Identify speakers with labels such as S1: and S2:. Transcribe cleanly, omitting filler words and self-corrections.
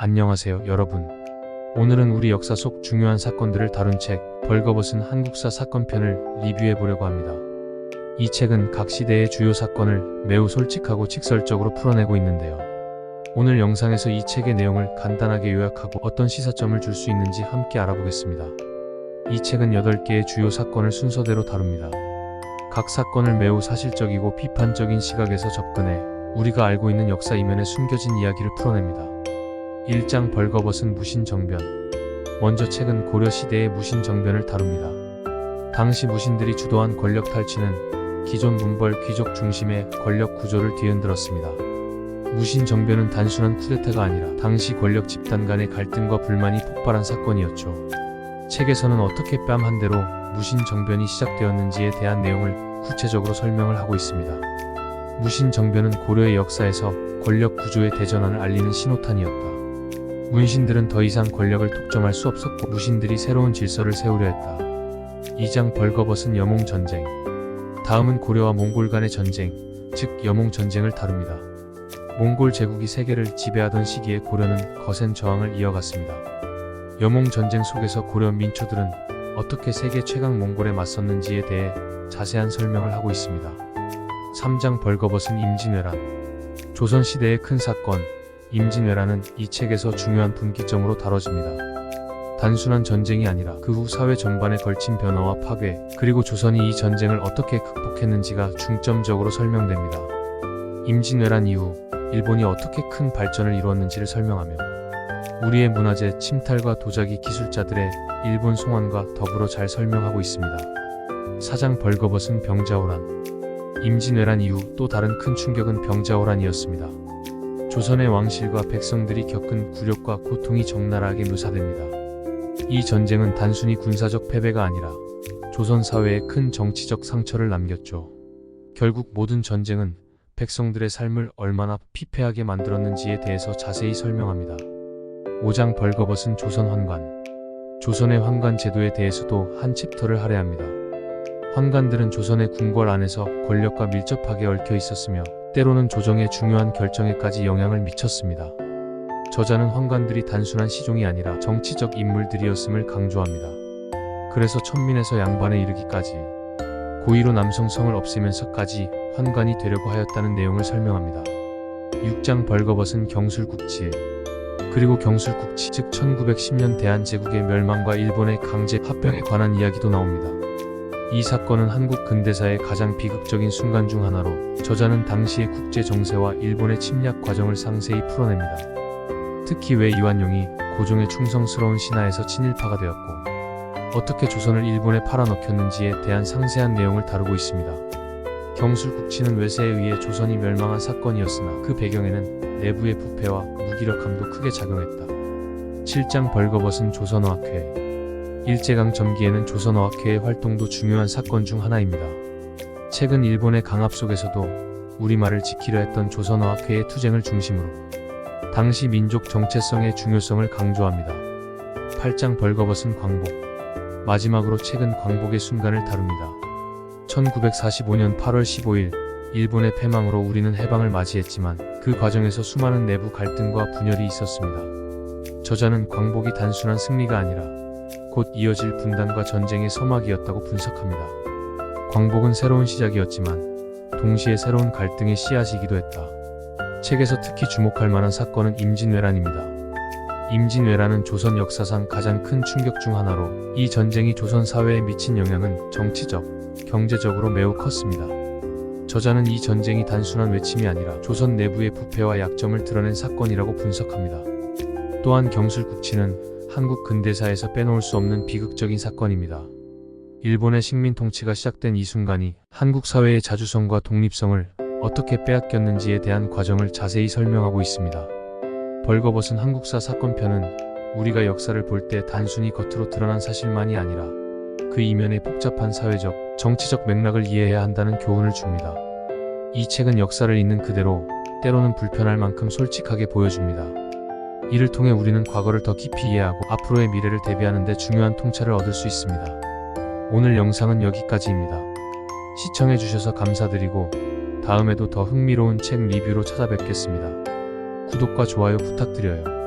S1: 안녕하세요, 여러분. 오늘은 우리 역사 속 중요한 사건들을 다룬 책 벌거벗은 한국사 사건편을 리뷰해 보려고 합니다. 이 책은 각 시대의 주요 사건을 매우 솔직하고 직설적으로 풀어내고 있는데요. 오늘 영상에서 이 책의 내용을 간단하게 요약하고 어떤 시사점을 줄 수 있는지 함께 알아보겠습니다. 이 책은 8개의 주요 사건을 순서대로 다룹니다. 각 사건을 매우 사실적이고 비판적인 시각에서 접근해 우리가 알고 있는 역사 이면에 숨겨진 이야기를 풀어냅니다. 1장 벌거벗은 무신정변. 먼저 책은 고려 시대의 무신정변을 다룹니다. 당시 무신들이 주도한 권력 탈취는 기존 문벌 귀족 중심의 권력 구조를 뒤흔들었습니다. 무신정변은 단순한 쿠데타가 아니라 당시 권력 집단 간의 갈등과 불만이 폭발한 사건이었죠. 책에서는 어떻게 뺨 한 대로 무신정변이 시작되었는지에 대한 내용을 구체적으로 설명을 하고 있습니다. 무신정변은 고려의 역사에서 권력 구조의 대전환을 알리는 신호탄이었다. 문신들은 더 이상 권력을 독점할 수 없었고 무신들이 새로운 질서를 세우려 했다. 2장 벌거벗은 여몽전쟁. 다음은 고려와 몽골 간의 전쟁, 즉 여몽전쟁을 다룹니다. 몽골 제국이 세계를 지배하던 시기에 고려는 거센 저항을 이어갔습니다. 여몽전쟁 속에서 고려 민초들은 어떻게 세계 최강 몽골에 맞섰는지에 대해 자세한 설명을 하고 있습니다. 3장 벌거벗은 임진왜란. 조선시대의 큰 사건 임진왜란은 이 책에서 중요한 분기점으로 다뤄집니다. 단순한 전쟁이 아니라 그 후 사회 전반에 걸친 변화와 파괴, 그리고 조선이 이 전쟁을 어떻게 극복했는지가 중점적으로 설명됩니다. 임진왜란 이후 일본이 어떻게 큰 발전을 이루었는지를 설명하며 우리의 문화재 침탈과 도자기 기술자들의 일본 송환과 더불어 잘 설명하고 있습니다. 4장 벌거벗은 병자호란. 임진왜란 이후 또 다른 큰 충격은 병자호란이었습니다. 조선의 왕실과 백성들이 겪은 굴욕과 고통이 적나라하게 묘사됩니다. 이 전쟁은 단순히 군사적 패배가 아니라 조선 사회에 큰 정치적 상처를 남겼죠. 결국 모든 전쟁은 백성들의 삶을 얼마나 피폐하게 만들었는지에 대해서 자세히 설명합니다. 5장 벌거벗은 조선 환관. 조선의 환관 제도에 대해서도 한 챕터를 할애합니다. 환관들은 조선의 궁궐 안에서 권력과 밀접하게 얽혀 있었으며 때로는 조정의 중요한 결정에까지 영향을 미쳤습니다. 저자는 환관들이 단순한 시종이 아니라 정치적 인물들이었음을 강조합니다. 그래서 천민에서 양반에 이르기까지 고의로 남성성을 없애면서까지 환관이 되려고 하였다는 내용을 설명합니다. 6장 벌거벗은 경술국치. 그리고 경술국치, 즉 1910년 대한제국의 멸망과 일본의 강제 합병에 관한 이야기도 나옵니다. 이 사건은 한국 근대사의 가장 비극적인 순간 중 하나로 저자는 당시의 국제 정세와 일본의 침략 과정을 상세히 풀어냅니다. 특히 왜 이완용이 고종의 충성스러운 신하에서 친일파가 되었고 어떻게 조선을 일본에 팔아넣혔는지에 대한 상세한 내용을 다루고 있습니다. 경술국치는 외세에 의해 조선이 멸망한 사건이었으나 그 배경에는 내부의 부패와 무기력함도 크게 작용했다. 7장 벌거벗은 조선어학회. 일제강 점기에는 조선어학회의 활동도 중요한 사건 중 하나입니다. 책은 일본의 강압 속에서도 우리말을 지키려 했던 조선어학회의 투쟁을 중심으로 당시 민족 정체성의 중요성을 강조합니다. 8장 벌거벗은 광복. 마지막으로 책은 광복의 순간을 다룹니다. 1945년 8월 15일 일본의 패망으로 우리는 해방을 맞이했지만 그 과정에서 수많은 내부 갈등과 분열이 있었습니다. 저자는 광복이 단순한 승리가 아니라 곧 이어질 분단과 전쟁의 서막이었다고 분석합니다. 광복은 새로운 시작이었지만 동시에 새로운 갈등의 씨앗이기도 했다. 책에서 특히 주목할 만한 사건은 임진왜란입니다. 임진왜란은 조선 역사상 가장 큰 충격 중 하나로 이 전쟁이 조선 사회에 미친 영향은 정치적, 경제적으로 매우 컸습니다. 저자는 이 전쟁이 단순한 외침이 아니라 조선 내부의 부패와 약점을 드러낸 사건이라고 분석합니다. 또한 경술국치는 한국 근대사에서 빼놓을 수 없는 비극적인 사건입니다. 일본의 식민 통치가 시작된 이 순간이 한국 사회의 자주성과 독립성을 어떻게 빼앗겼는지에 대한 과정을 자세히 설명하고 있습니다. 벌거벗은 한국사 사건편은 우리가 역사를 볼 때 단순히 겉으로 드러난 사실만이 아니라 그 이면의 복잡한 사회적, 정치적 맥락을 이해해야 한다는 교훈을 줍니다. 이 책은 역사를 있는 그대로 때로는 불편할 만큼 솔직하게 보여줍니다. 이를 통해 우리는 과거를 더 깊이 이해하고 앞으로의 미래를 대비하는 데 중요한 통찰을 얻을 수 있습니다. 오늘 영상은 여기까지입니다. 시청해주셔서 감사드리고 다음에도 더 흥미로운 책 리뷰로 찾아뵙겠습니다. 구독과 좋아요 부탁드려요.